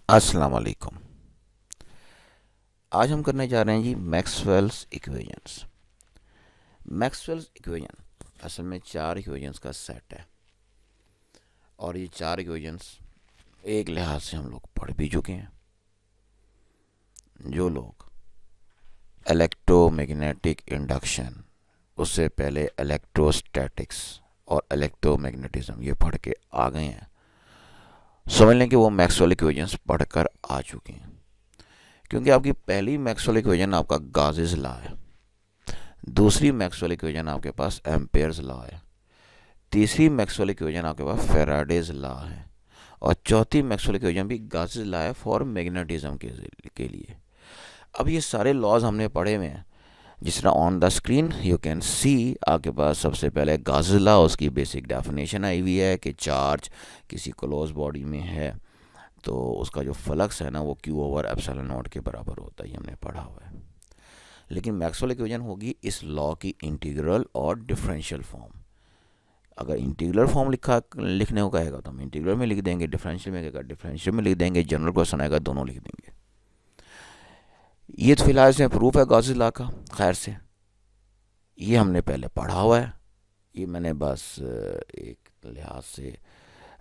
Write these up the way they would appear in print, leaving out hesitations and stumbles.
अस्सलाम वालेकुम। आज हम करने जा रहे हैं जी मैक्सवेल्स इक्वेशंस। मैक्सवेल्स इक्वेशन असल में चार इक्वेशंस का सेट है और ये चार इक्वेशंस एक लिहाज से हम लोग पढ़ भी चुके हैं। जो लोग इलेक्ट्रोमैग्नेटिक इंडक्शन, उससे पहले इलेक्ट्रोस्टैटिक्स और इलेक्ट्रोमैग्नेटिज्म ये पढ़ के आ गए हैं, समझ लें कि वो मैक्सवेल इक्वेशंस पढ़कर आ चुके हैं। क्योंकि आपकी पहली मैक्सवेल इक्वेशन आपका गाजेस लॉ है, दूसरी मैक्सवेल इक्वेशन आपके पास एम्पेयर्स लॉ है, तीसरी मैक्सवेल इक्वेशन आपके पास फेराडेज लॉ है और चौथी मैक्सवेल इक्वेशन भी गाजेस लॉ है फॉर मैग्नेटिज्म के लिए। अब ये सारे लॉज हमने पढ़े हुए हैं। जिस तरह on the screen you can see, आपके पास सबसे पहले गाजेस लॉ, उसकी बेसिक डेफिनेशन आई हुई है कि चार्ज किसी क्लोज बॉडी में है तो उसका जो फ्लक्स है ना वो क्यू ओवर एप्सिलॉन नॉट के बराबर होता है, ये हमने पढ़ा हुआ है। लेकिन मैक्सवेल इक्वेशन होगी इस लॉ की इंटीग्रल और डिफरेंशियल फॉर्म। अगर इंटीग्रल फॉर्म लिखने को कहेगा तो हम इंटीग्रल में लिख देंगे, डिफरेंशियल में कहेगा डिफरेंशियल में लिख देंगे, जनरल क्वेश्चन आएगा दोनों लिख देंगे। ये तो फिलहाल इसमें प्रूफ है गॉसेस लॉ का। खैर से ये हमने पहले पढ़ा हुआ है, ये मैंने बस एक लिहाज से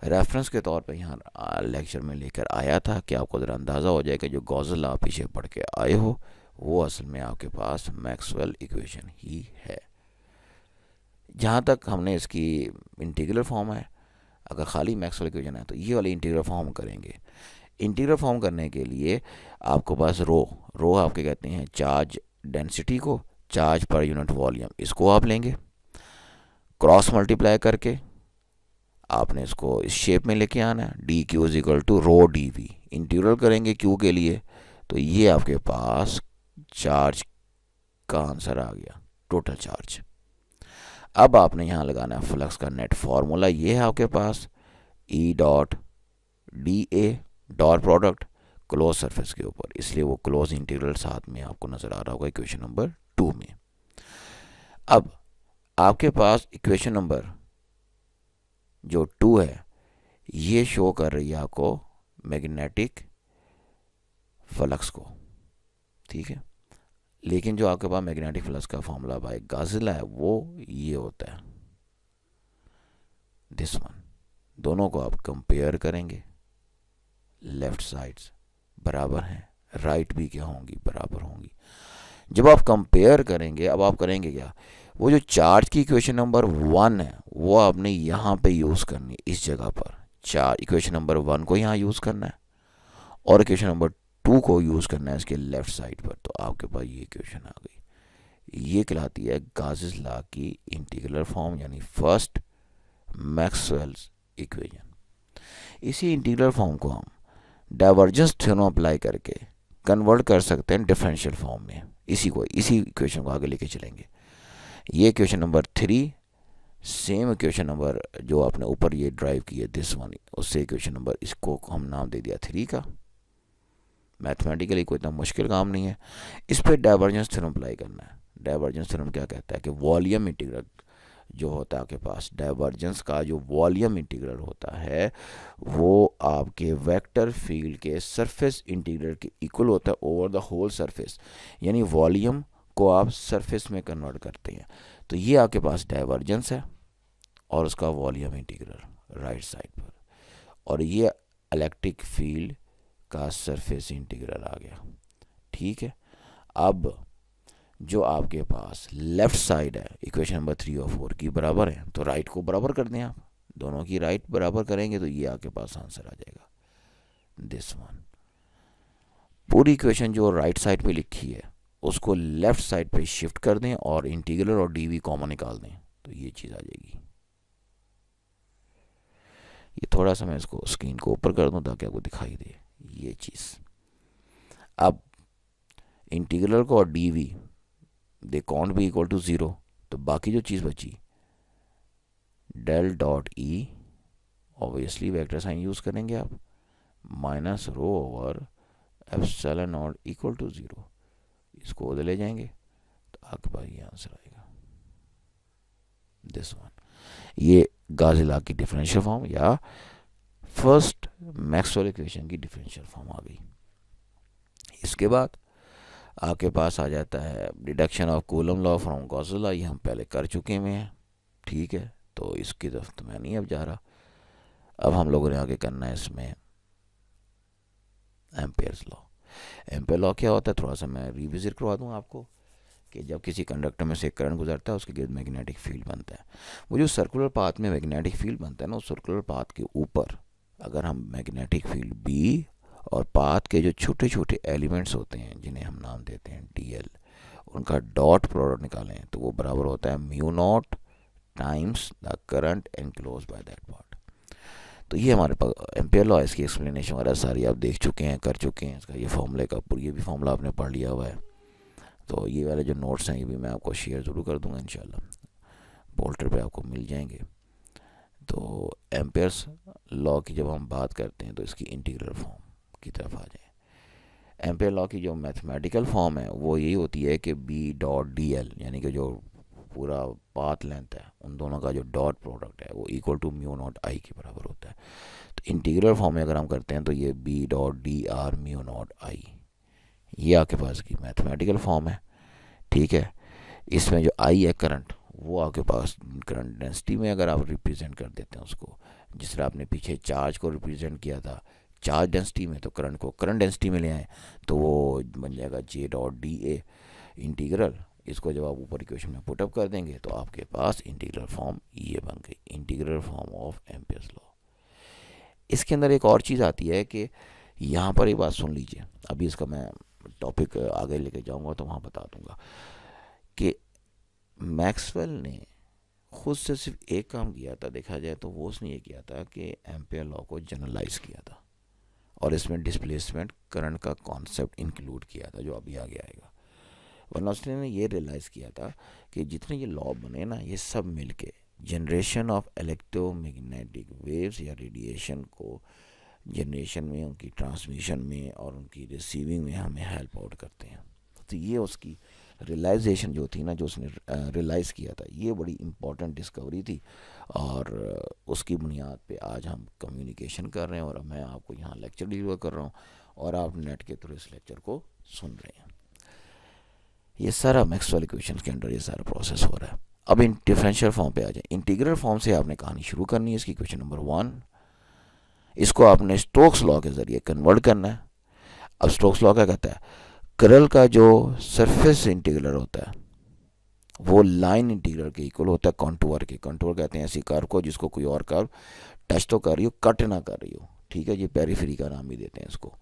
रेफरेंस के तौर पे यहाँ लेक्चर में लेकर आया था कि आपको ज़रा अंदाज़ा हो जाए कि जो गॉसेस लॉ पीछे पढ़ के आए हो वो असल में आपके पास मैक्सवेल इक्वेशन ही है। जहाँ तक हमने इसकी इंटीग्रल फॉर्म है, अगर खाली मैक्सवेल इक्वेशन है तो ये वाली इंटीग्रल फॉर्म करेंगे। इंटीग्रल फॉर्म करने के लिए आपको पास रो आपके कहते हैं चार्ज डेंसिटी को, चार्ज पर यूनिट वॉल्यूम, इसको आप लेंगे क्रॉस मल्टीप्लाई करके आपने इसको इस शेप में लेके आना है, D Q is equal to rho D V. Integral करेंगे क्यू के लिए तो ये आपके पास चार्ज का आंसर आ गया, टोटल चार्ज। अब आपने यहाँ लगाना है फ्लक्स का नेट फॉर्मूला, ये है आपके पास E dot D A dot product close surface के ऊपर, इसलिए वो क्लोज इंटीग्रल साथ में आपको नजर आ रहा होगा इक्वेशन नंबर 2 में। अब आपके पास इक्वेशन नंबर जो 2 है ये शो कर रही है आपको मैग्नेटिक फ्लक्स को, ठीक है। लेकिन जो आपके पास मैग्नेटिक फ्लक्स का फॉर्मूला बाय गाजेस लॉ है वो ये होता है, दिस वन। दोनों को आप कंपेयर करेंगे, लेफ्ट साइड्स बराबर हैं, राइट भी क्या होंगी, बराबर होंगी। जब आप कंपेयर करेंगे, अब आप करेंगे क्या, वो जो चार्ज की इक्वेशन नंबर 1 है वो आपने यहाँ पे यूज़ करनी है, इस जगह पर चार इक्वेशन नंबर 1 को यहाँ यूज़ करना है और इक्वेशन नंबर 2 को यूज़ करना है इसके लेफ्ट साइड पर। तो आपके पास ये इक्वेशन आ गई, ये कहलाती है गाजेस लॉ की इंटीग्रल फॉर्म, यानी फर्स्ट मैक्सवेल्स इक्वेशन। इसी इंटीग्रल फॉर्म को हम डाइवर्जेंस थ्योरम अप्लाई करके कन्वर्ट कर सकते हैं डिफरेंशियल फॉर्म में। इसी इक्वेशन को आगे लेके चलेंगे। ये equation number 3 same equation number जो आपने ऊपर ये ड्राइव की है दिस वन, उससे इक्वेशन नंबर इसको हम नाम दे दिया 3 का। मैथमेटिकली कोई इतना मुश्किल काम नहीं है, इस पर डाइवर्जेंस थ्योरम अप्लाई करना है। डाइवर्जेंस थ्योरम क्या कहता है कि वॉल्यूम इंटीग्रल जो होता है आपके पास, डाइवर्जेंस का जो वॉल्यूम इंटीग्रल होता है वो आपके वेक्टर फील्ड के सरफेस इंटीग्रल के इक्वल होता है ओवर द होल सरफेस, यानी वॉल्यूम को आप सरफेस में कन्वर्ट करते हैं। तो ये आपके पास डाइवर्जेंस है और उसका वॉल्यूम इंटीग्रल राइट साइड पर, और ये इलेक्ट्रिक फील्ड का सरफेस इंटीग्रल आ गया, ठीक है। अब जो आपके पास लेफ्ट साइड है इक्वेशन नंबर 3 और 4 की बराबर है, तो राइट को बराबर कर दें आप, दोनों की राइट बराबर करेंगे तो ये आपके पास आंसर आ जाएगा दिस वन। पूरी इक्वेशन जो राइट साइड पे लिखी है उसको लेफ्ट साइड पे शिफ्ट कर दें और इंटीग्रल और डीवी कॉमन निकाल दें तो ये चीज़ आ जाएगी। ये थोड़ा सा मैं इसको स्क्रीन को ऊपर कर दूं ताकि आपको दिखाई दे ये चीज़। अब इंटीग्रल को और डीवी दे कॉन्ट बी इक्वल टू 0, तो बाकी जो चीज़ बची del dot E, obviously vector sign use करेंगे आप, minus rho over epsilon not equal to 0, इसको उधर ले जाएंगे तो आपके पास ये आंसर आएगा दिस वन। ये गाजेस लॉ की डिफरेंशियल फॉर्म या फर्स्ट मैक्सवेल इक्वेशन की डिफरेंशियल फॉर्म आ गई। इसके बाद आपके पास आ जाता है deduction of coulomb law from Gauss law, ये हम पहले कर चुके हुए हैं, ठीक है, तो इसकी तरफ तो मैं नहीं अब जा रहा। अब हम लोगों ने आगे करना है इसमें एम्पेयर्स लॉ। एम्पेयर लॉ क्या होता है, थोड़ा सा मैं रिविजिट करवा दूँ आपको कि जब किसी कंडक्टर में से करंट गुजरता है उसके गिर्द मैग्नेटिक फील्ड बनता है। वो जो सर्कुलर पाथ में मैग्नेटिक फील्ड बनता है ना, उस सर्कुलर पाथ के ऊपर अगर हम मैग्नेटिक फील्ड बी और पाथ के जो छोटे छोटे एलिमेंट्स होते हैं जिन्हें हम नाम देते हैं डीएल, उनका डॉट प्रोडक्ट निकालें तो वो बराबर होता है mu naught times the current enclose by that part. तो ये हमारे पास एम्पेयर लॉ, इसकी एक्सप्लेनेशन वगैरह सारी आप देख चुके हैं, कर चुके हैं। इसका ये फॉर्मूले का ये भी फॉर्मूला आपने पढ़ लिया हुआ है। तो ये वाले जो नोट्स हैं ये भी मैं आपको शेयर ज़रूर कर दूंगा इंशाल्लाह, पोर्टल पे आपको मिल जाएंगे। तो एम्पेयर्स लॉ की जब हम बात करते हैं तो इसकी इंटीग्रल फॉर्म की तरफ आ जाए। एम्पेयर लॉ की जो मैथमेटिकल फॉर्म है वो यही होती है कि बी डॉट डी एल, यानी कि जो पूरा पाथ लेंथ है उन दोनों का जो डॉट प्रोडक्ट है वो इक्वल टू म्यू नॉट आई के बराबर होता है। तो इंटीग्रल फॉर्म में अगर हम करते हैं तो ये B dot D R mu naught I, ये आपके पास की मैथमेटिकल फॉर्म है, ठीक है। इसमें जो आई है करंट, वो आपके पास करंट डेंसिटी में अगर आप रिप्रेजेंट कर देते हैं उसको, जिस तरह आपने पीछे चार्ज को रिप्रेजेंट किया था चार्ज डेंसिटी में, तो करंट को करंट डेंसिटी में ले आए तो वो बन जाएगा जे डॉट डी ए इंटीग्रल। इसको जब आप ऊपर इक्वेशन में पुटअप कर देंगे तो आपके पास इंटीग्रल फॉर्म ये बन गई, integral form of Ampere's law. इसके अंदर एक और चीज़ आती है कि यहाँ पर एक बात सुन लीजिए, अभी इसका मैं टॉपिक आगे लेके जाऊँगा तो वहाँ बता दूँगा कि मैक्सवेल ने खुद से सिर्फ एक काम किया था, देखा जाए तो वो उसने ये किया था कि एम्पेयर लॉ को जनरलाइज किया था और इसमें डिस्प्लेसमेंट करंट का कॉन्सेप्ट इंक्लूड किया था जो अभी आगे आएगा। वरना उसने ये रियलाइज़ किया था कि जितने ये लॉ बने ना ये सब मिलके जनरेशन ऑफ इलेक्ट्रोमैग्नेटिक वेव्स या रेडिएशन को जनरेशन में, उनकी ट्रांसमिशन में और उनकी रिसीविंग में हमें हेल्प आउट करते हैं। तो ये उसकी रियलाइजेशन जो थी ना, जो उसने रियलाइज़ किया था, ये बड़ी इंपॉर्टेंट डिस्कवरी थी और उसकी बुनियाद पे आज हम कम्युनिकेशन कर रहे हैं और मैं आपको यहाँ लेक्चर डिलीवर कर रहा हूँ और आप नेट के थ्रू इस लेक्चर को सुन रहे हैं। ये सारा मैक्सवेल इक्वेशंस के अंदर ये सारा प्रोसेस हो रहा है। अब इन डिफरेंशियल फॉर्म पे आ जाए। इंटीग्रल फॉर्म से आपने कहानी शुरू करनी है। इसकी क्वेश्चन नंबर 1, इसको आपने स्टोक्स लॉ के ज़रिए कन्वर्ट करना है। अब स्टोक्स लॉ क्या कहता है, कर्ल का जो सरफेस इंटीग्रल होता है वो लाइन इंटीग्रल के इक्वल होता है कॉन्टूर के। कॉन्टूर कहते हैं ऐसी कर्व को जिसको कोई और कर्व टच तो कर रही हो, कट ना कर रही हो, ठीक है, ये पेरिफेरी का नाम भी देते हैं इसको।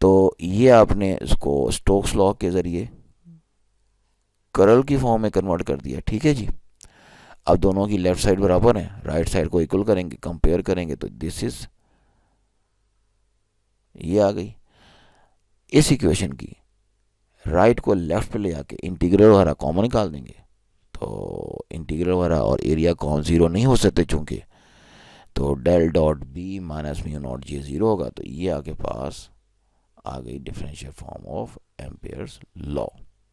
तो ये आपने इसको स्टोक्स लॉ के ज़रिए कर्ल की फॉर्म में कन्वर्ट कर दिया, ठीक है जी। अब दोनों की लेफ्ट साइड बराबर है, राइट साइड को इक्वल करेंगे, कंपेयर करेंगे तो दिस इज, ये आ गई। इस इक्वेशन की राइट को लेफ्ट पे ले आके इंटीग्रल वगैरह कॉमन निकाल देंगे तो इंटीग्रल वगैरह और एरिया कॉमन जीरो नहीं हो सकते चूंकि, तो del dot B minus mu naught J zero होगा। तो ये आपके पास आ गई differential form of Ampere's law,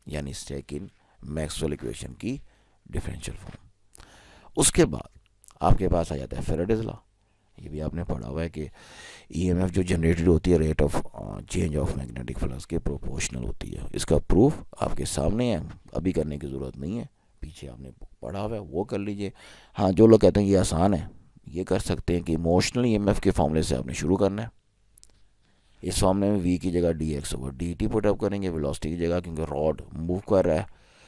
यानी सेकंड मैक्सवेल इक्वेशन की डिफरेंशियल फॉर्म। उसके बाद आपके पास आ जाता है फैराडेज लॉ। ये भी आपने पढ़ा हुआ है कि ईएमएफ जो जनरेटेड होती है rate of change of magnetic flux के प्रोपोर्शनल होती है। इसका प्रूफ आपके सामने है, अभी करने की ज़रूरत नहीं है, पीछे आपने पढ़ा हुआ है वो कर लीजिए। हाँ, जो लोग कहते हैं ये आसान है, ये कर सकते हैं कि इमोशनल ईएमएफ के फॉर्मूले से आपने शुरू करना है। इस फॉर्मूले में वी की जगह D X over D T put up करेंगे, वेलोसिटी की जगह, क्योंकि रॉड मूव कर रहा है,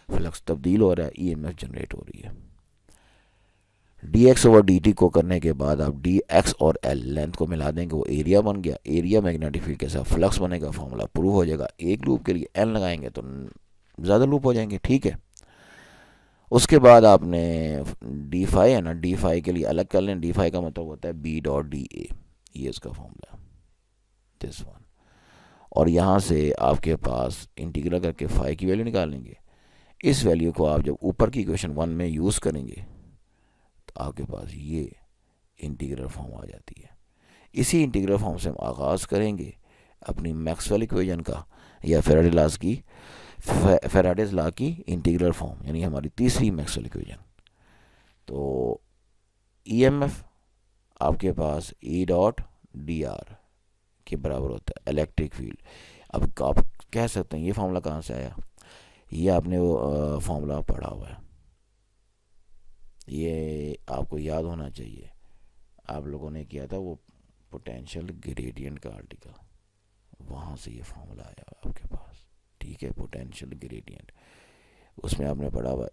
फ्लक्स तब्दील हो रहा है, ईएमएफ जनरेट हो रही है। D X over D T को करने के बाद आप डी एक्स और एल लेंथ को मिला देंगे, वो एरिया बन गया। एरिया मैग्नेटिक फील्ड के साथ फ्लक्स बनेगा, फॉर्मूला प्रूव हो जाएगा। एक लूप के लिए एल लगाएंगे तो ज़्यादा लूप हो जाएंगे, ठीक है। उसके बाद आपने डी फाई है ना, डी फाई के लिए अलग कर लें। डी फाई का मतलब होता है बी डॉट डी ए, ये इसका फॉर्मूला, दिस वन। और यहाँ से आपके पास इंटीग्रल करके फाई की वैल्यू निकालेंगे। इस वैल्यू को आप जब ऊपर की इक्वेशन 1 में यूज़ करेंगे तो आपके पास ये इंटीग्रल फॉर्म आ जाती है। इसी इंटीग्रल फॉर्म से हम आगाज़ करेंगे अपनी मैक्सवेल इक्वेशन का या फैराडेज लॉ की इंटीग्रल फॉर्म, यानी हमारी तीसरी मैक्सवेल इक्वेशन। तो ईएमएफ आपके पास ई डॉट डी आर के बराबर होता है इलेक्ट्रिक फील्ड। अब आप कह सकते हैं ये फार्मूला कहाँ से आया, ये आपने वो फार्मूला पढ़ा हुआ है, ये आपको याद होना चाहिए। आप लोगों ने किया था वो पोटेंशियल ग्रेडियंट का आर्टिकल, वहाँ से ये फार्मूला आया आपके पास, ठीक है। पोटेंशियल ग्रेडियंट, उसमें आपने पढ़ा हुआ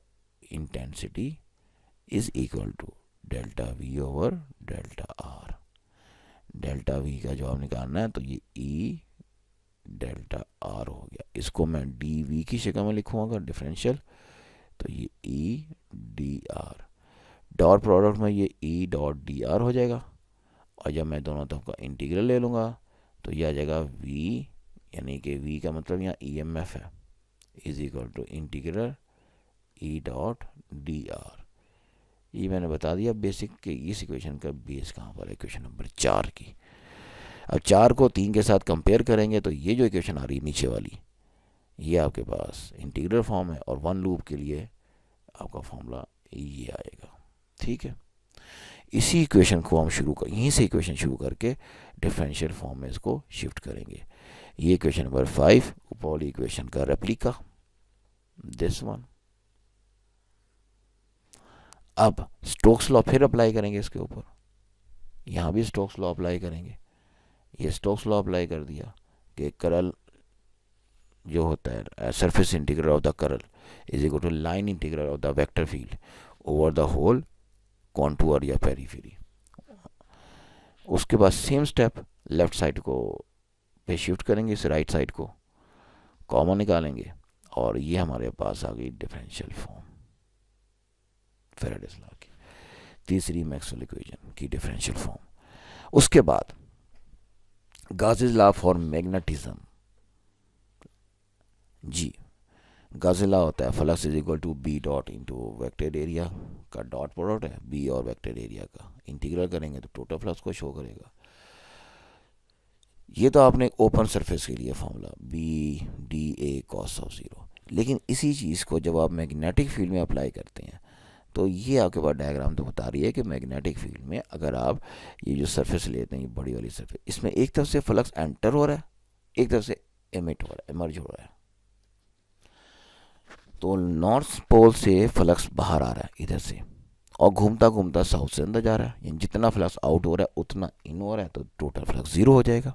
intensity is equal to delta V over delta R. Delta V का जवाब निकालना है तो ये ई डेल्टा आर हो गया। इसको मैं डी वी की शक्ल में लिखूँगा डिफरेंशियल, तो ये E D R, dot product में ये ई डॉट डी आर हो जाएगा। और जब मैं दोनों तरफ का इंटीग्रल ले लूँगा तो यह आ जाएगा वी, यानी कि वी का मतलब यहाँ ई एम एफ है, is equal to integral E dot D R. ये मैंने बता दिया बेसिक कि इस इक्वेशन का बेस कहाँ पर है, इक्वेशन नंबर 4 की। अब 4 को 3 के साथ कंपेयर करेंगे तो ये जो इक्वेशन आ रही है नीचे वाली, ये आपके पास इंटीग्रल फॉर्म है, और वन लूप के लिए आपका फॉर्मूला ये आएगा, ठीक है। इसी इक्वेशन को हम यहीं से इक्वेशन शुरू करके डिफरेंशियल फॉर्म में इसको शिफ्ट करेंगे। ये इक्वेशन नंबर 5 ऊपर वाली इक्वेशन का रेप्लिका, दिस वन। अब स्टोक्स लॉ फिर अप्लाई करेंगे इसके ऊपर, यहाँ भी स्टोक्स लॉ अप्लाई करेंगे। ये स्टोक्स लॉ अप्लाई कर दिया कि करल जो होता है surface integral of the curl is equal to line integral of the vector field over the whole contour या पेरीफेरी। उसके बाद सेम स्टेप लेफ्ट साइड को पे शिफ्ट करेंगे, इस राइट साइड को कॉमन निकालेंगे, और ये हमारे पास आ गई डिफरेंशियल फॉर्म फैराडेस लॉ की, तीसरी मैक्सवेल इक्वेशन की डिफरेंशियल फॉर्म। उसके बाद गॉसेस लॉ फॉर मैग्नेटिज्म, जी गॉसेस लॉ होता है flux is equal to B dot into vector area का डॉट प्रोडक्ट है, बी और वेक्टर एरिया का इंटीग्रल करेंगे तो टोटल फ्लक्स को शो करेगा। ये तो आपने ओपन सरफेस के लिए formula B D A cos of zero, लेकिन इसी चीज़ को जब आप मैग्नेटिक फील्ड में अप्लाई करते हैं तो ये आपके पास डायग्राम तो बता रही है कि मैग्नेटिक फील्ड में अगर आप ये जो सरफेस लेते हैं, ये बड़ी वाली सरफेस, इसमें एक तरफ से फ्लक्स एंटर हो रहा है, एक तरफ से एमिट हो रहा है, इमर्ज हो रहा है। तो नॉर्थ पोल से फ्लक्स बाहर आ रहा है इधर से, और घूमता घूमता साउथ से अंदर जा रहा है, यानी जितना फ्लक्स आउट हो रहा है उतना इन हो रहा है, तो टोटल फ्लक्स 0 हो जाएगा,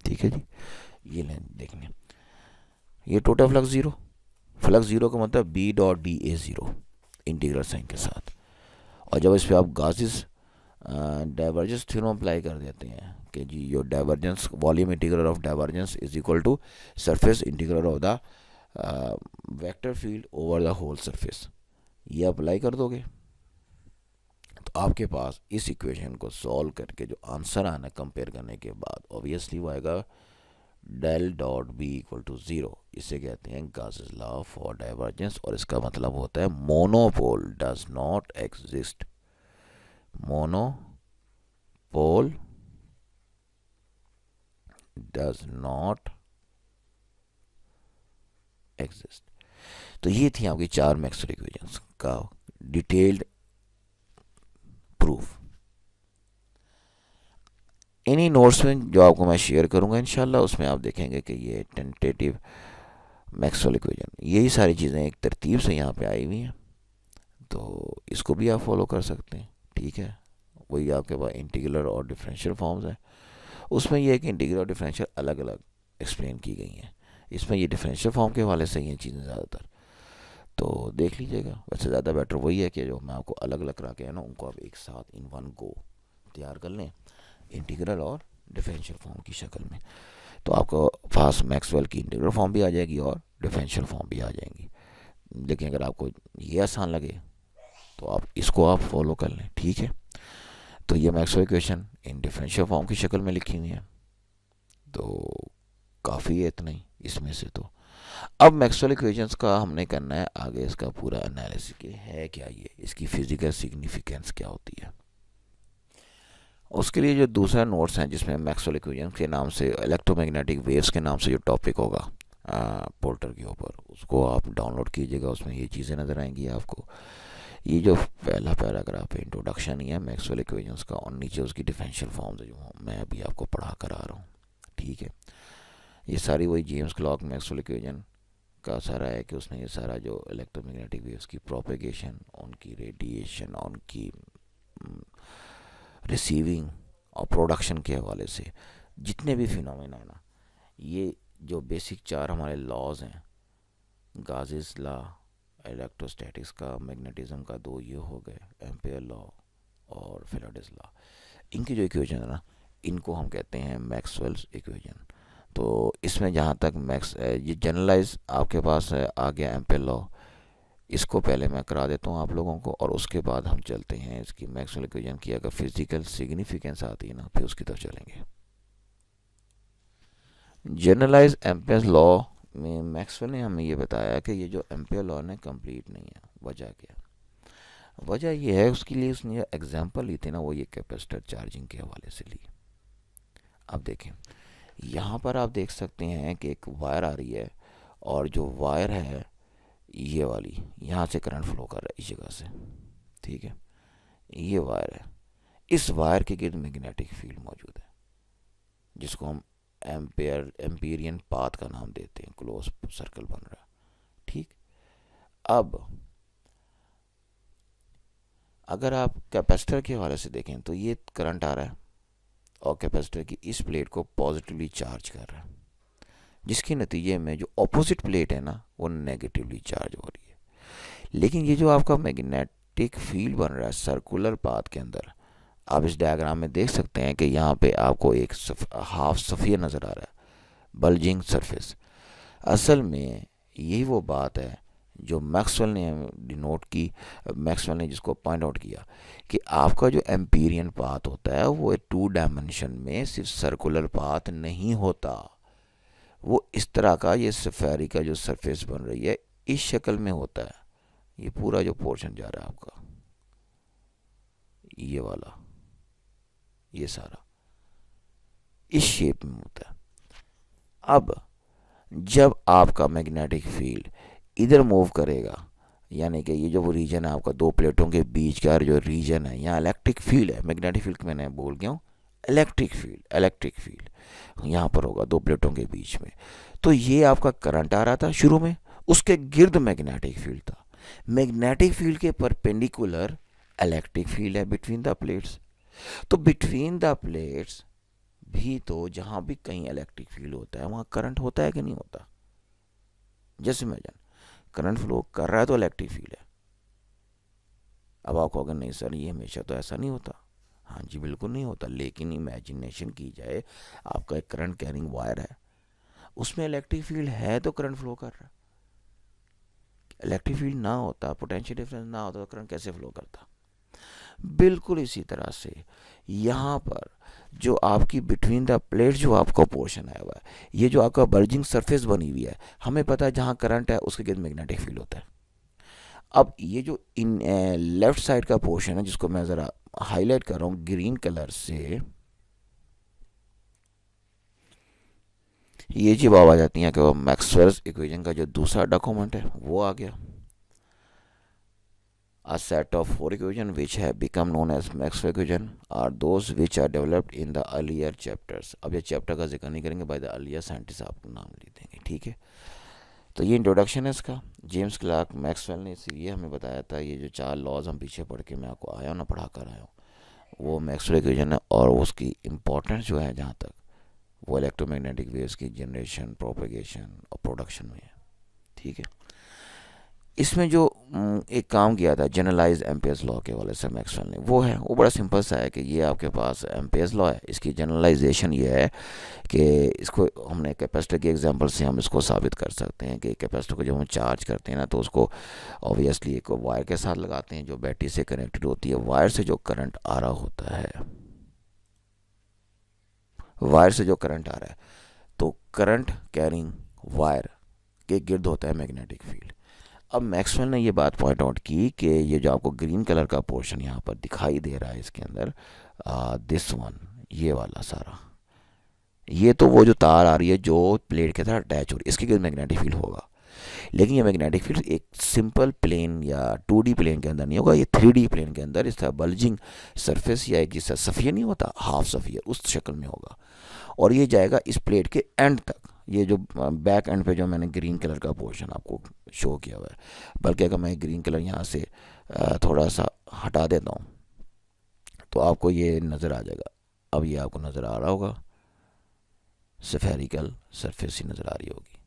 ठीक है जी। ये लें देख लें, ये टोटल फ्लक्स 0, फ्लक्स 0 का मतलब B dot D A 0 integral sign के साथ। और जब इस पर आप गॉसेस डाइवर्जेंस थ्योरम अप्लाई कर देते हैं कि जी यो divergence volume integral of divergence is equal to surface integral of the vector field over the whole surface, ये अप्लाई कर दोगे तो आपके पास इस इक्वेशन को सॉल्व करके जो आंसर आना कंपेयर करने के बाद ऑब्वियसली वो आएगा del dot B equal to 0। इसे कहते हैं गॉसेस लॉ फॉर डाइवर्जेंस, और इसका मतलब होता है monopole does not exist, monopole does not exist. तो ये थी आपकी 4 मैक्सवेल इक्वेशंस का डिटेल्ड प्रूफ। इन्हीं नोट्स में जो आपको मैं शेयर करूंगा इंशाल्लाह, उसमें आप देखेंगे कि ये टेंटेटिव मैक्सवेल इक्वेशन, यही सारी चीज़ें एक तरतीब से यहाँ पे आई हुई हैं, तो इसको भी आप फॉलो कर सकते हैं, ठीक है। वही आपके पास इंटीग्रल और डिफरेंशियल फॉर्म्स है, उसमें ये कि इंटीग्रल और डिफरेंशियल अलग अलग एक्सप्लेन की गई हैं, इसमें ये डिफरेंशियल फॉर्म के हवाले से ही हैं चीज़ें ज़्यादातर, तो देख लीजिएगा। वैसे ज़्यादा बेटर वही है कि जो मैं आपको अलग अलग करा के है ना, उनको आप एक साथ इन वन गो तैयार कर लें, इंटीग्रल और डिफरेंशियल फॉर्म की शक्ल में, तो आपको पास मैक्सवेल की इंटीग्रल फॉर्म भी आ जाएगी और डिफरेंशियल फॉर्म भी आ जाएंगी। लेकिन अगर आपको ये आसान लगे तो आप इसको आप फॉलो कर लें, ठीक है। तो ये Maxwell equation in differential form की शक्ल में लिखी हुई है, तो काफ़ी है इतना ही इसमें से। तो अब मैक्सवेल इक्वेशंस का हमने करना है आगे इसका पूरा एनालिसिस कि है क्या ये, इसकी फिजिकल सिग्निफिकेंस क्या होती है। उसके लिए जो दूसरा नोट्स हैं जिसमें मैक्सवेल इक्वेशंस के नाम से इलेक्ट्रोमैग्नेटिक वेव्स के नाम से जो टॉपिक होगा पोर्टर के ऊपर, उसको आप डाउनलोड कीजिएगा, उसमें ये चीज़ें नज़र आएंगी आपको। ये जो पहला पैराग्राफ है इंट्रोडक्शन ही है मैक्सवेल इक्वेशंस का, और नीचे उसकी डिफरेंशियल फॉर्म्स है जो मैं अभी आपको पढ़ा कर आ रहा हूँ। ठीक है, ये सारी वही जेम्स क्लॉक मैक्सवेल इक्वेशन का सारा है कि उसने ये सारा जो इलेक्ट्रोमैग्नेटिक वेव्स की प्रोपेगेशन, उनकी रेडिएशन, उनकी रिसीविंग और प्रोडक्शन के हवाले से जितने भी फिनोमेना है ना, ये जो बेसिक चार हमारे लॉज हैं, गाजेस लॉ, इलेक्ट्रोस्टैटिक्स का, मैग्नेटिज्म का दो ये हो गए, एम्पेयर लॉ और फैराडेज लॉ, इनकी जो इक्वेशन है ना, इनको हम कहते हैं मैक्सवेल्स इक्वेशन। तो इसमें जहाँ तक ये जनरलाइज आपके पास आ गया एम्पेयर लॉ, इसको पहले मैं करा देता हूँ आप लोगों को, और उसके बाद हम चलते हैं इसकी मैक्सवेल इक्वेशन की अगर फिजिकल सिग्निफिकेंस आती है ना, फिर उसकी तरफ चलेंगे। जनरलाइज एम्पेयर लॉ में मैक्सवेल ने हमें ये बताया कि ये जो एम्पेयर लॉ है कंप्लीट नहीं है। वजह क्या? वजह ये है, उसके लिए उसने जो एग्जांपल ली थी ना, वो ये कैपेसिटर चार्जिंग के हवाले से ली। अब देखें, यहाँ पर आप देख सकते हैं कि एक वायर आ रही है, और जो वायर है ये वाली, यहाँ से करंट फ्लो कर रहा है इस जगह से। ठीक है, ये वायर है, इस वायर के गिर्द मैग्नेटिक फील्ड मौजूद है, जिसको हम एम्पीरियन पाथ का नाम देते हैं, क्लोज सर्कल बन रहा है। ठीक, अब अगर आप कैपेसिटर के हवाले से देखें तो ये करंट आ रहा है और कैपेसिटर की इस प्लेट को पॉजिटिवली चार्ज कर रहा है, जिसके नतीजे में जो ऑपोजिट प्लेट है ना, वो नेगेटिवली चार्ज हो रही है। लेकिन ये जो आपका मैग्नेटिक फील्ड बन रहा है सर्कुलर पाथ के अंदर, आप इस डायग्राम में देख सकते हैं कि यहाँ पे आपको एक हाफ सफ़ियर नज़र आ रहा है, बल्जिंग सरफेस। असल में यही वो बात है जो मैक्सवेल ने डिनोट की, मैक्सवेल ने जिसको पॉइंट आउट किया कि आपका जो एम्पीरियन पाथ होता है वो 2 डायमेंशन में सिर्फ सर्कुलर पाथ नहीं होता, वो इस तरह का, ये सफेरी का जो सरफेस बन रही है इस शक्ल में होता है। ये पूरा जो पोर्शन जा रहा है आपका, ये वाला, ये सारा इस शेप में होता है। अब जब आपका मैग्नेटिक फील्ड इधर मूव करेगा, यानी कि ये जो वो रीजन है आपका दो प्लेटों के बीच का जो रीजन है, यहाँ इलेक्ट्रिक फील्ड है, मैग्नेटिक फील्ड मैंने बोल गया हूँ, इलेक्ट्रिक फील्ड यहाँ पर होगा दो प्लेटों के बीच में। तो ये आपका करंट आ रहा था शुरू में, उसके गिर्द मैग्नेटिक फील्ड था, मैग्नेटिक फील्ड के परपेंडिकुलर इलेक्ट्रिक फील्ड है बिटवीन द प्लेट्स। तो बिटवीन द प्लेट्स भी तो जहाँ भी कहीं इलेक्ट्रिक फील्ड होता है वहाँ करंट होता है कि नहीं होता? जैसे इमेजिन करंट फ्लो कर रहा है तो इलेक्ट्रिक फील्ड है। अब आप कहोगे नहीं सर ये हमेशा तो ऐसा नहीं होता। हाँ जी बिल्कुल नहीं होता, लेकिन इमेजिनेशन की जाए, आपका एक करंट कैरिंग वायर है, उसमें इलेक्ट्रिक फील्ड है तो करंट फ्लो कर रहा है। इलेक्ट्रिक फील्ड ना होता, पोटेंशियल डिफरेंस ना होता तो करंट कैसे फ्लो करता? बिल्कुल इसी तरह से यहाँ पर जो आपकी बिटवीन द प्लेट जो आपका पोर्शन है हुआ है, ये जो आपका बल्जिंग सरफेस बनी हुई है, हमें पता है जहाँ करंट है उसके गिर्द मैग्नेटिक फील्ड होता है। अब ये जो इन लेफ्ट साइड का पोर्शन है, जिसको मैं ज़रा हाईलाइट कर रहा हूँ ग्रीन कलर से, ये चीज़ आ जाती है कि वो मैक्सवेल्स इक्वेशन का जो दूसरा डॉक्यूमेंट है वो आ गया, a set of 4 equations which have become known as Maxwell equation are those which are developed in the earlier chapters। अब ये चैप्टर का जिक्र नहीं करेंगे, बाय द अर्लियर साइंटिस्ट आपको नाम लिख देंगे। ठीक है, तो ये इंट्रोडक्शन है इसका। जेम्स क्लार्क मैक्सवेल ने इसीलिए हमें बताया था, ये जो 4 लॉज हम पीछे पढ़ के मैं आपको आया ना पढ़ा कर आया हूँ, वो मैक्सवेल इक्वेशन है, और उसकी इम्पोर्टेंस जो है जहाँ तक वो इलेक्ट्रोमैग्नेटिक वेव्स की जनरेशन, प्रोपेगेशन और प्रोडक्शन में है। ठीक है, इसमें जो एक काम किया था जनरलाइज एम्पेयर्स लॉ के हवाले से मैक्सवेल ने, वो है, वो बड़ा सिंपल सा है कि ये आपके पास एम्पेयर्स लॉ है, इसकी जनरलाइजेशन ये है कि इसको हमने कैपेसिटर के एग्जांपल से हम इसको साबित कर सकते हैं कि कैपेसिटर को जब हम चार्ज करते हैं ना, तो उसको ऑब्वियसली एक वायर के साथ लगाते हैं जो बैटरी से कनेक्टेड होती है। वायर से जो करंट आ रहा होता है, वायर से जो करंट आ रहा है, तो करंट कैरिंग वायर के गिर्द होता है मैग्नेटिक फील्ड। अब मैक्सवेल ने ये बात पॉइंट आउट की कि ये जो आपको ग्रीन कलर का पोर्शन यहाँ पर दिखाई दे रहा है इसके अंदर, दिस वन, ये वाला सारा, ये तो वो जो तार आ रही है जो प्लेट के साथ अटैच हो रही है, इसके गिर्द मैग्नेटिक फील्ड होगा। लेकिन ये मैग्नेटिक फील्ड एक सिंपल प्लेन या 2D प्लेन के अंदर नहीं होगा, ये 3D प्लेन के अंदर इस तरह बल्जिंग सरफेस या एक जिसका सफ़ियर नहीं होता, हाफ सफ़ियर, उस शक्ल में होगा। और ये जाएगा इस प्लेट के एंड तक। ये जो बैक एंड पे जो मैंने ग्रीन कलर का पोर्शन आपको शो किया हुआ है, बल्कि अगर मैं ग्रीन कलर यहाँ से थोड़ा सा हटा देता हूँ तो आपको ये नज़र आ जाएगा। अब ये आपको नज़र आ रहा होगा, स्फेरिकल सरफेस ही नज़र आ रही होगी।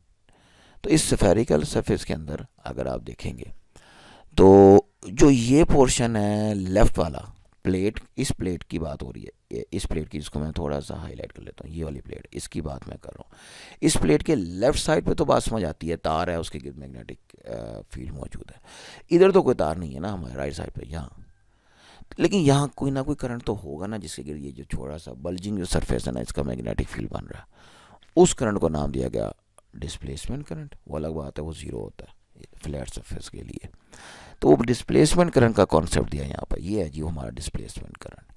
तो इस स्फेरिकल सरफेस के अंदर अगर आप देखेंगे तो जो ये पोर्शन है लेफ़्ट वाला प्लेट, इस प्लेट की बात हो रही है, इस प्लेट की, जिसको मैं थोड़ा सा हाईलाइट कर लेता हूँ, ये वाली प्लेट, इसकी बात मैं कर रहा हूँ। इस प्लेट के लेफ़्ट साइड पे तो बात समझ आती है, तार है, उसके गिर्द मैग्नेटिक फील्ड मौजूद है। इधर तो कोई तार नहीं है ना हमारे राइट साइड पे यहाँ, लेकिन यहाँ कोई ना कोई करंट तो होगा ना, जिसके गिर्द ये जो छोटा सा बल्जिंग जो सरफेस है ना, इसका मैग्नेटिक फील्ड बन रहा है। उस करंट को नाम दिया गया डिस्प्लेसमेंट करंट। वो अलग बात है, वो ज़ीरो होता है फ्लैट सरफेस के लिए। तो वो डिस्प्लेसमेंट करंट का कॉन्सेप्ट दिया यहाँ पर, ये है जी वो हमारा डिस्प्लेसमेंट करंट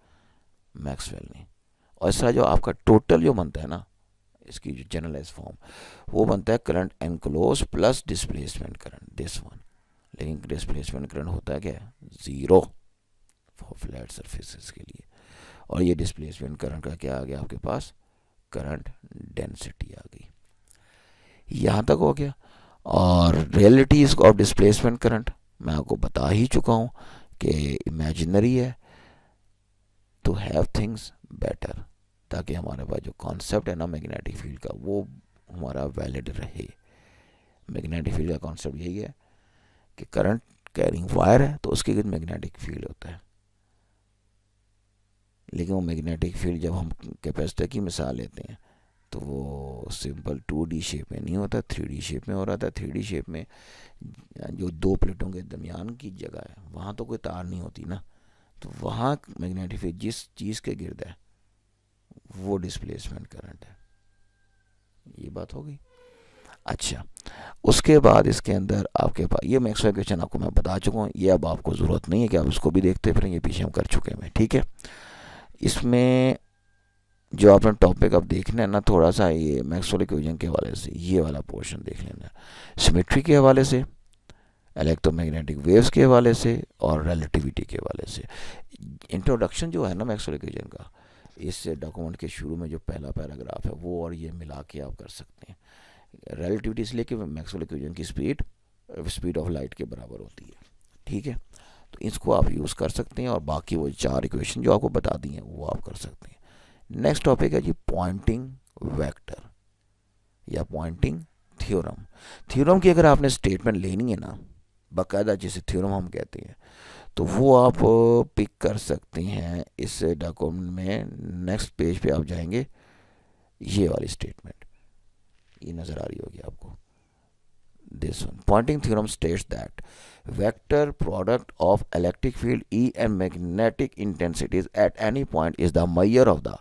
मैक्सवेल ने। और इस तरह जो आपका टोटल जो बनता है ना, इसकी जो जनरलाइज फॉर्म, वो बनता है current enclose plus displacement current, this one. लेकिन डिस्प्लेसमेंट करंट होता है क्या, ज़ीरो फॉर फ्लैट सरफेसेस के लिए। और ये डिस्प्लेसमेंट करंट का क्या आ गया आपके पास, करंट डेंसिटी आ गई। यहाँ तक हो गया। और रियलिटीज ऑफ डिस्प्लेसमेंट करंट मैं आपको बता ही चुका हूँ कि इमेजिनरी है टू हैव थिंग्स बेटर, ताकि हमारे पास जो कॉन्सेप्ट है ना मैग्नेटिक फील्ड का, वो हमारा वैलिड रहे। मैग्नेटिक फील्ड का कॉन्सेप्ट यही है कि करंट कैरिंग वायर है तो उसके गिर्द मैग्नेटिक फील्ड होता है। लेकिन वो मैग्नेटिक फील्ड जब हम कैपेसिटर की मिसाल लेते हैं तो वो सिंपल 2D शेप में नहीं होता, 3D शेप में हो रहा था। 3D शेप में जो दो प्लेटों के दरमियान की जगह है, वहाँ तो कोई तार नहीं होती ना, तो वहाँ मैग्नेटिक फील्ड जिस चीज़ के गिर्द है वो डिस्प्लेसमेंट करंट है। ये बात हो गई। अच्छा, उसके बाद इसके अंदर आपके पास ये मैक्सवेल इक्वेशन आपको मैं बता चुका हूँ, ये अब आपको ज़रूरत नहीं है कि आप इसको भी देखते फिर, ये पीछे हम कर चुके हैं, ठीक है। इसमें जो आपने टॉपिक अब देखना है ना, थोड़ा सा ये मैक्सवेल इक्वेशन के हवाले से ये वाला पोर्शन देख लेना है, सिमेट्री के हवाले से, इलेक्ट्रोमैग्नेटिक वेव्स के हवाले से और रिलेटिविटी के हवाले से। इंट्रोडक्शन जो है ना मैक्सवेल इक्वेशन का, इस डॉक्यूमेंट के शुरू में जो पहला पैराग्राफ है वो और ये मिला के आप कर सकते हैं। रिलेटिविटी इसलिए कि मैक्सवेल इक्वेशन की स्पीड ऑफ लाइट के बराबर होती है, ठीक है। तो इसको आप यूज़ कर सकते हैं, और बाकी वो 4 इक्वेशन जो आपको बता दी हैं वो आप कर सकते हैं। नेक्स्ट टॉपिक है जी पॉइंटिंग वेक्टर या पॉइंटिंग थ्योरम। थ्योरम की अगर आपने स्टेटमेंट लेनी है ना बाकायदा, जिसे थ्योरम हम कहते हैं, तो वो आप पिक कर सकते हैं इस डॉक्यूमेंट में। नेक्स्ट पेज पे आप जाएंगे, ये वाली स्टेटमेंट ये नज़र आ रही होगी आपको, this one. Pointing theorem states that vector product of electric field E and magnetic intensities at any point is the measure of the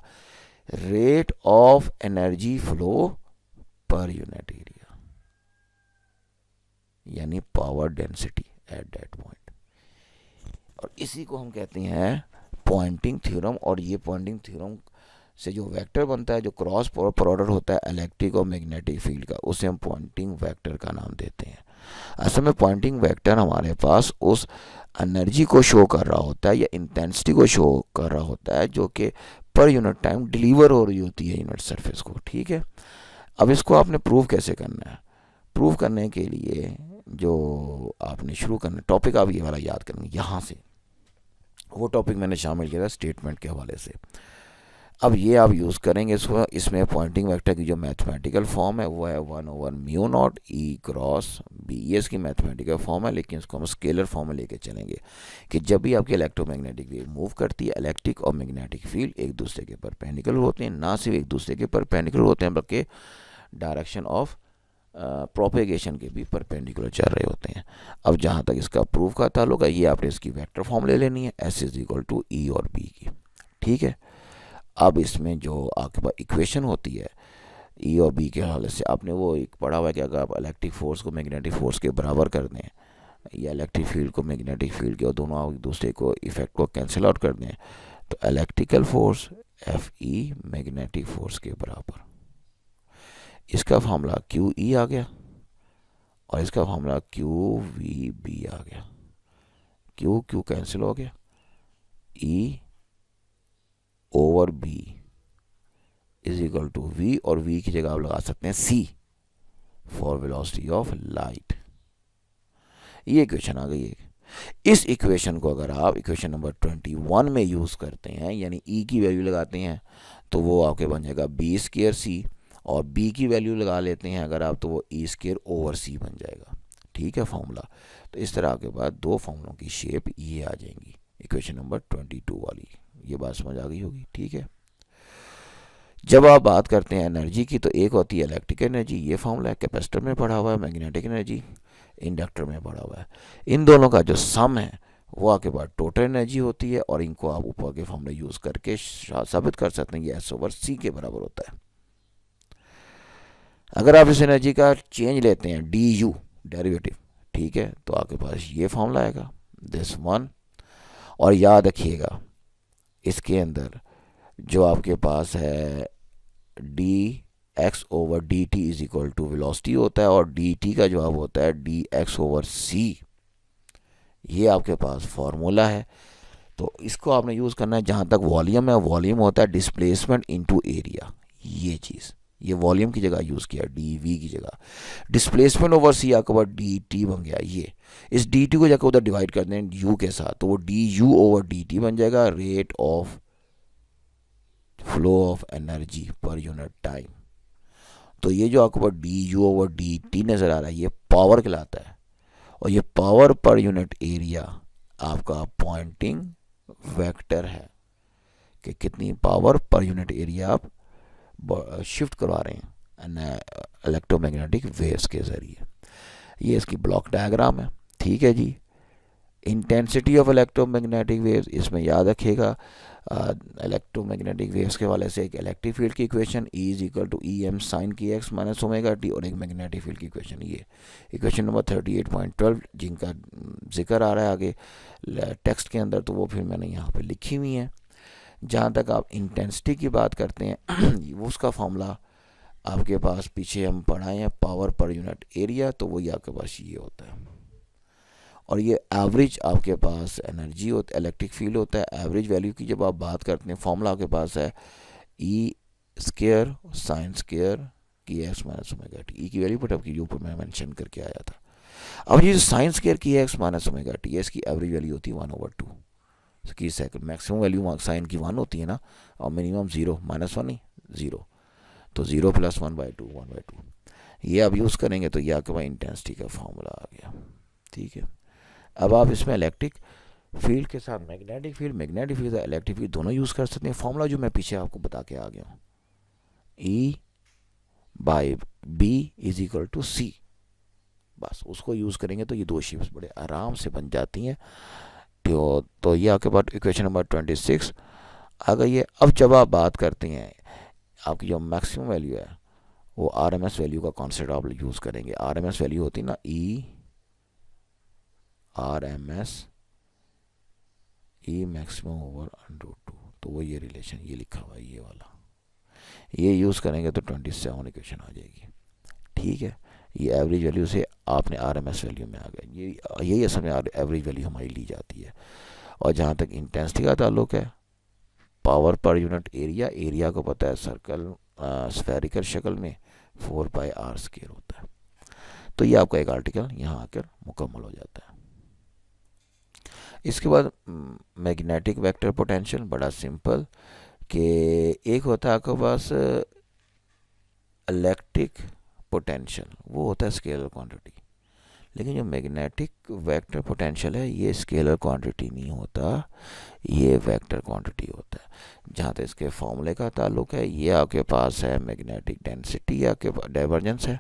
rate of energy flow per unit area, यानी power density at that point. और इसी को हम कहते हैं Poynting theorem. और ये Poynting theorem से जो वेक्टर बनता है, जो क्रॉस प्रोडक्ट होता है इलेक्ट्रिक और मैग्नेटिक फील्ड का, उसे हम पॉइंटिंग वेक्टर का नाम देते हैं। असल में पॉइंटिंग वेक्टर हमारे पास उस एनर्जी को शो कर रहा होता है या इंटेंसिटी को शो कर रहा होता है जो कि पर यूनिट टाइम डिलीवर हो रही होती है यूनिट सरफेस को, ठीक है। अब इसको आपने प्रूव कैसे करना है, प्रूव करने के लिए जो आपने शुरू करना टॉपिक, आप ये वाला याद करेंगे यहाँ से, वो टॉपिक मैंने शामिल किया था स्टेटमेंट के हवाले से। अब ये आप यूज़ करेंगे इसको। इसमें पॉइंटिंग वेक्टर की जो मैथमेटिकल फॉर्म है वो है 1/μ0 E क्रॉस B, ये इसकी मैथमेटिकल फॉर्म है। लेकिन इसको हम स्केलर फॉर्म में लेके चलेंगे कि जब भी आपकी इलेक्ट्रोमैग्नेटिक वेव मूव करती है, इलेक्ट्रिक और मैग्नेटिक फील्ड एक दूसरे के परपेंडिकुलर होते हैं, ना सिर्फ एक दूसरे के परपेंडिकुलर होते हैं बल्कि डायरेक्शन ऑफ प्रोपेगेशन के भी परपेंडिकुलर चल रहे होते हैं। अब जहाँ तक इसका प्रूफ का ताल्लुक है, ये आपने इसकी वेक्टर फॉर्म ले लेनी है S = E और B की, ठीक है। अब इसमें जो आपके पास इक्वेशन होती है E और B के हवाले से, आपने वो एक पढ़ा हुआ है कि अगर आप इलेक्ट्रिक फोर्स को मैग्नेटिक फोर्स के बराबर कर दें या इलेक्ट्रिक फील्ड को मैग्नेटिक फील्ड के, और दोनों एक दूसरे को इफेक्ट को कैंसिल आउट कर दें, तो electrical force FE magnetic force के बराबर। इसका फार्मूला QE आ गया और इसका फॉर्मूला क्यू वी बी आ गया। क्यू क्यू कैंसिल हो गया, E over B is equal to V, और वी की जगह आप लगा सकते हैं C for velocity of light. ये इक्वेशन आ गई है। इस इक्वेशन को अगर आप इक्वेशन नंबर 21 में यूज करते हैं, यानी ई की वैल्यू लगाते हैं, तो वो आपके बन जाएगा बी स्क्वायर सी, और बी की वैल्यू लगा लेते हैं अगर आप, तो वो ई स्क्वायर ओवर सी बन जाएगा। ठीक है फॉर्मूला। तो इस तरह के बाद दो फॉर्मूलों की शेप ये आ जाएंगी इक्वेशन नंबर 22 वाली। ये बात समझ आ गई होगी। ठीक है, जब आप बात करते हैं एनर्जी की, तो एक होती है इलेक्ट्रिक एनर्जी, ये फॉर्मूला है, कैपेसिटर में पढ़ा हुआ है। मैग्नेटिक एनर्जी इंडक्टर में पढ़ा हुआ है। इन दोनों का जो सम है वो आपके पास टोटल एनर्जी होती है, और इनको आप ऊपर के फॉर्मूले यूज करके साबित कर सकते हैं ये एस ओवर सी के बराबर होता है। अगर आप इस एनर्जी का चेंज लेते हैं डी यू डेरिवेटिव, ठीक है, तो आपके पास ये फॉर्मूला आएगा दिस वन। और याद रखिएगा इसके अंदर जो आपके पास है D X over D T is equal to velocity होता है, और डी टी का जवाब होता है डी एक्स ओवर सी। ये आपके पास फॉर्मूला है। तो इसको आपने यूज़ करना है जहाँ तक वॉल्यूम है। वॉल्यूम होता है डिस्प्लेसमेंट इनटू एरिया। ये चीज़, ये वॉल्यूम की जगह यूज़ किया, डी वी की जगह डिस्प्लेसमेंट ओवर सी आपके पास डी टी बन गया। ये इस डी टी को जाकर उधर डिवाइड कर दें यू के साथ, तो वो D you over D T बन जाएगा, rate of flow of energy per unit time. तो ये जो आपको D you over D T नज़र आ रहा है, ये पावर कहलाता है, और ये पावर पर यूनिट एरिया आपका पॉइंटिंग वेक्टर है कि कितनी पावर पर यूनिट एरिया आप शिफ्ट करवा रहे हैं इलेक्ट्रोमैग्नेटिक वेव्स के ज़रिए। ये इसकी ब्लॉक डायग्राम है। ठीक है जी, इंटेंसिटी ऑफ इलेक्ट्रोमैग्नेटिक वेव्स, इसमें याद रखिएगा इलेक्ट्रोमैग्नेटिक वेव्स के वाले से एक इलेक्ट्रिक फील्ड की equation E is equal to E M sine K X minus omega T, और एक मैग्नेटिक फील्ड की इक्वेशन, ये इक्वेशन नंबर 38.12 जिनका जिक्र आ रहा है आगे टेक्स्ट के अंदर, तो वो फिर मैंने यहाँ पे लिखी हुई है। जहाँ तक आप इंटेंसिटी की बात करते हैं उसका फॉर्मूला आपके पास पीछे हम पढ़ाए हैं, पावर पर यूनिट एरिया, तो वही आपके पास ये होता है। और ये एवरेज आपके पास एनर्जी होता है, इलेक्ट्रिक फील्ड होता है। एवरेज वैल्यू की जब आप बात करते हैं, फॉर्मूला आपके पास है ई स्क्वायर साइन स्क्वायर की एक्स माइनस ओमेगा टी। ई की वैल्यू पर आपकी ऊपर मैं मेंशन करके आया था। अब ये जो साइन स्क्वायर की एक्स माइनस ओमेगा टी है, इसकी एवरेज वैल्यू होती है 1/2 की सेकंड। मैक्सिमम वैल्यू साइन की 1 होती है ना, और मिनिमम 0, -1 नहीं 0, तो 0 + 1/2 1/2। ये आप यूज़ करेंगे तो ये आपके पास इंटेंसिटी का फॉर्मूला आ गया। ठीक है, अब आप इसमें इलेक्ट्रिक फील्ड के साथ मैग्नेटिक फील्ड इलेक्ट्रिक फील्ड दोनों यूज़ कर सकते हैं। फॉर्मूला जो मैं पीछे आपको बता के आ गया हूँ, E/B इज इक्वल टू सी, बस उसको यूज़ करेंगे तो ये दो शेप्स बड़े आराम से बन जाती हैं। तो ये आपके पास इक्वेशन नंबर 26 आ गई है। अब जब आप बात करते हैं आपकी जो मैक्सिमम वैल्यू है, वो आरएमएस वैल्यू का कॉन्सेप्ट आप यूज़ करेंगे। आरएमएस वैल्यू होती है ना RMS E मैक्सिमम ओवर √2, तो वो ये रिलेशन ये लिखा हुआ है, ये वाला ये यूज़ करेंगे तो 27 इक्वेशन आ जाएगी। ठीक है, ये एवरेज वैल्यू से आपने RMS वैल्यू में आ गया, यही असल में एवरेज वैल्यू हमारी ली जाती है। और जहाँ तक इंटेंसिटी का ताल्लुक है, पावर पर यूनिट एरिया को पता है सर्कल स्फेरिकल शक्ल में 4πr² होता है। तो ये आपका एक आर्टिकल यहाँ आकर मुकम्मल हो जाता है। इसके बाद मैग्नेटिक वेक्टर पोटेंशियल, बड़ा सिंपल कि एक होता है आपके पास इलेक्ट्रिक पोटेंशियल, वो होता है स्केलर क्वांटिटी, लेकिन जो मैग्नेटिक वेक्टर पोटेंशियल है ये स्केलर क्वांटिटी नहीं होता, ये वेक्टर क्वांटिटी होता है। जहाँ तक इसके फॉर्मूले का ताल्लुक है, ये आपके पास है मैग्नेटिक डेंसिटी, आपके पास डाइवर्जेंस है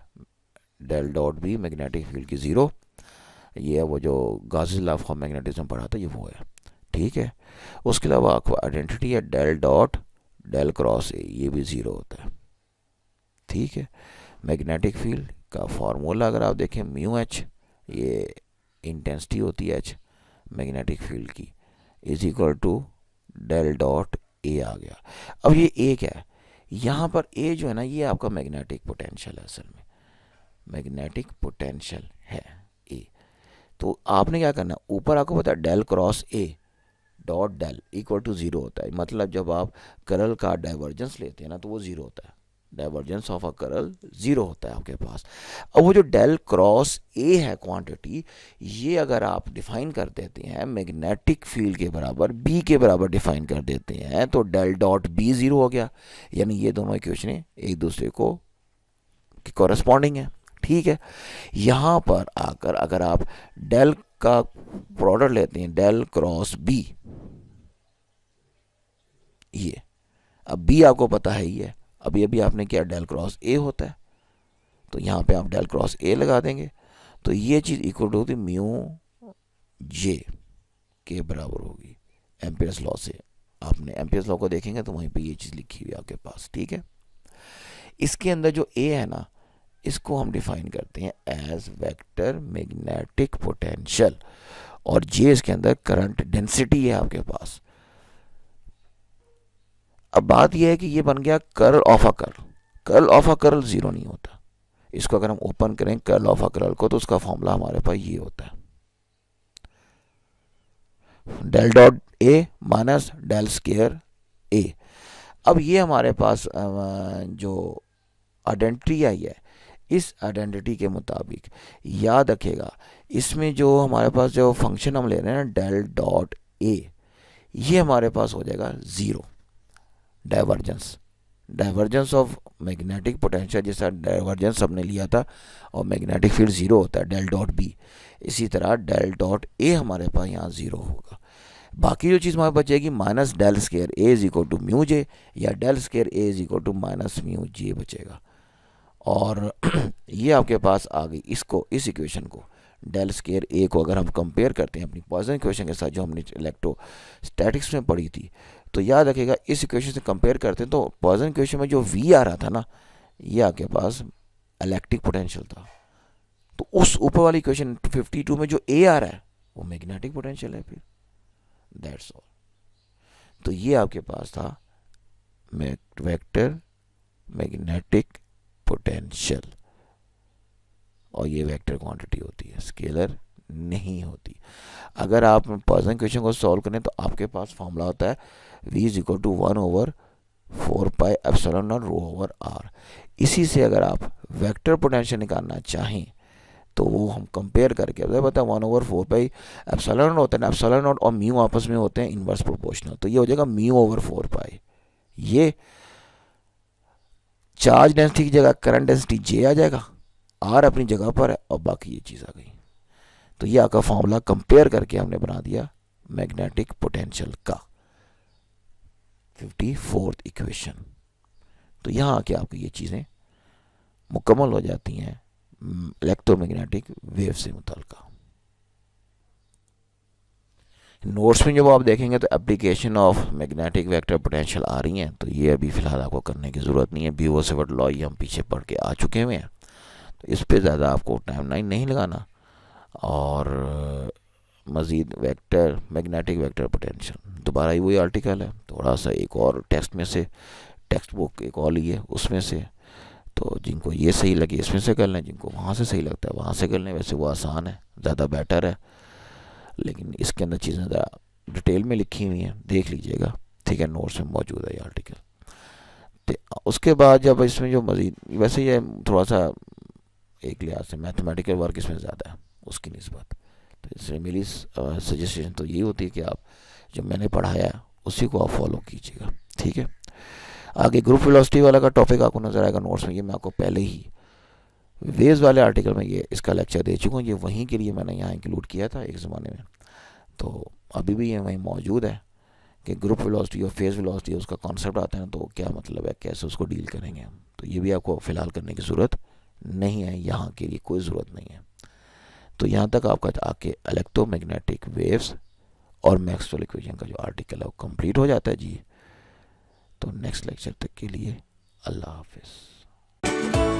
del dot B, magnetic field की 0, ये वो जो गॉसेस लॉ ऑफ मैग्नेटिज्म पढ़ा था ये वो है। ठीक है, उसके अलावा आपको आइडेंटिटी है del dot del cross A, ये भी 0 होता है। ठीक है, मैग्नेटिक फील्ड का फॉर्मूला अगर आप देखें μH, ये इंटेंसिटी होती है H मैग्नेटिक फील्ड की, is equal to del dot A आ गया। अब ये ए क्या है, यहाँ पर ए जो है ना, ये आपका मैग्नेटिक पोटेंशियल है। असल में मैग्नेटिक पोटेंशियल है ए। तो आपने क्या करना है, ऊपर आपको पता है del cross A dot del equal to 0 होता है। मतलब जब आप कर्ल का डाइवर्जेंस लेते हैं ना तो वो 0 होता है, डाइवर्जेंस ऑफ अ कर्ल 0 होता है आपके पास। अब वो जो डेल क्रॉस ए है क्वांटिटी, ये अगर आप डिफाइन कर देते हैं मैग्नेटिक फील्ड के बराबर, बी के बराबर डिफाइन कर देते हैं, तो डेल डॉट बी 0 हो गया। यानी ये दोनों इक्वेशन एक दूसरे को कॉरेस्पॉन्डिंग है। ठीक है, यहाँ पर आकर अगर आप डेल का प्रोडक्ट लेते हैं, डेल क्रॉस बी, ये अब बी आपको पता है ही है, अभी अभी आपने किया डेल क्रॉस ए होता है, तो यहाँ पे आप डेल क्रॉस ए लगा देंगे, तो ये चीज़ इक्वल टू होती म्यू जे के बराबर होगी एम्पियर्स लॉ से। आपने एम्पियर्स लॉ को देखेंगे तो वहीं पे ये चीज़ लिखी हुई है आपके पास। ठीक है, इसके अंदर जो ए है ना, इसको हम डिफाइन करते हैं एज वेक्टर मैग्नेटिक पोटेंशियल, और जे इसके अंदर करंट डेंसिटी है आपके पास। अब बात यह है कि ये बन गया curl of a curl. Curl of a curl 0 नहीं होता। इसको अगर हम ओपन करें कर्ल ऑफ अ कर्ल को, तो उसका फॉर्मूला हमारे पास ये होता है, del dot A minus del square A. अब ये हमारे पास जो आइडेंटिटी आई है, इस आइडेंटिटी के मुताबिक याद रखेगा, इसमें जो हमारे पास जो फंक्शन हम ले रहे हैं ना डेल डॉट ए, ये हमारे पास हो जाएगा 0। डाइवर्जेंस ऑफ मैग्नेटिक पोटेंशियल, जैसा डाइवर्जेंस हमने लिया था और मैग्नेटिक फील्ड 0 होता है डेल डॉट बी, इसी तरह डेल डॉट ए हमारे पास यहाँ 0 होगा। बाकी जो चीज़ हमारे बचेगी minus del square A is equal to mu J, या del square A is equal to minus mu J बचेगा। और ये आपके पास आ गई। इसको, इस इक्वेशन को, डेल स्क्वायर ए को अगर हम कंपेयर करते हैं अपनी पॉइसन इक्वेशन के साथ जो हमने इलेक्ट्रोस्टैटिक्स में पढ़ी थी, तो याद रखिएगा इस इक्वेशन से कंपेयर करते हैं तो पॉइसन इक्वेशन में जो वी आ रहा था ना, ये आपके पास इलेक्ट्रिक पोटेंशियल था, तो उस ऊपर वाली इक्वेशन 52 में जो ए आ रहा है वो मैग्नेटिक पोटेंशियल है। फिर दैट्स ऑल। तो ये आपके पास था वेक्टर मैग्नेटिक पोटेंशियल, और ये वेक्टर क्वांटिटी होती है, स्केलर नहीं होती। अगर आप पॉइसन इक्वेशन को सॉल्व करें तो आपके पास फॉर्मूला होता है v is equal to 1/4 pi epsilon not rho over R. इसी से अगर आप वेक्टर पोटेंशियल निकालना चाहें तो वो हम कंपेयर करके पता है 1/4 पाई एप्सिलॉन नॉट होता है ना, एप्सिलॉन नॉट और म्यू आपस में होते हैं इनवर्स प्रोपोर्शनल, तो ये हो जाएगा μ/4 पाई। ये चार्ज डेंसिटी की जगह करंट डेंसिटी जे आ जाएगा, आर अपनी जगह पर है, और बाकी ये चीज़ आ गई। तो ये आपका फॉर्मूला कंपेयर करके हमने बना दिया मैग्नेटिक पोटेंशियल का 54th इक्वेशन। तो यहाँ आके आपको ये चीज़ें मुकम्मल हो जाती हैं इलेक्ट्रोमैग्नेटिक वेव से मुताल्लिक़। नोट्स में जब आप देखेंगे तो application of magnetic vector potential आ रही हैं, तो ये अभी फ़िलहाल आपको करने की ज़रूरत नहीं है। बीओ-सेवर्ट लॉ ये हम पीछे पढ़ के आ चुके हुए हैं, तो इस पर ज़्यादा आपको टाइम नहीं लगाना। और मज़ीद वेक्टर मैग्नेटिक वेक्टर पोटेंशियल दोबारा ही वही आर्टिकल है, थोड़ा सा एक और टेक्स्ट में से, टेक्स्ट बुक एक और ली है उसमें से, तो जिनको ये सही लगे इसमें से कर लें, जिनको वहाँ से सही लगता है वहाँ से कर लें। वैसे वो आसान है, ज़्यादा बेटर है, लेकिन इसके अंदर चीज़ें ज़्यादा डिटेल में लिखी हुई हैं, देख लीजिएगा। ठीक है, नोट्स में मौजूद है ये आर्टिकल। तो उसके बाद जब इसमें जो मज़ीद, वैसे ये थोड़ा सा एक लिहाज से मैथमेटिकल वर्क इसमें ज़्यादा है उसकी निस्बत, तो इसलिए मेरी सजेशन तो यही होती है कि आप जो मैंने पढ़ाया है उसी को आप फॉलो कीजिएगा। ठीक है, आगे ग्रुप वेलोसिटी वाला का टॉपिक आपको नज़र आएगा नोट्स में। ये मैं आपको पहले ही वेव्स वाले आर्टिकल में ये इसका लेक्चर दे चुका हूँ, ये वहीं के लिए मैंने यहाँ इंक्लूड किया था एक ज़माने में, तो अभी भी ये वहीं मौजूद है कि ग्रुप वेलोसिटी और फेज वेलोसिटी उसका कॉन्सेप्ट आता है ना, तो क्या मतलब है, कैसे उसको डील करेंगे हम। तो ये भी आपको फ़िलहाल करने की ज़रूरत नहीं है, यहाँ के लिए कोई ज़रूरत नहीं है। तो यहाँ तक आपका आके इलेक्ट्रोमैग्नेटिक वेव्स और मैक्सवेल इक्वेशन का जो आर्टिकल है वो कंप्लीट हो जाता है जी। तो नेक्स्ट लेक्चर तक के लिए अल्लाह हाफिज़।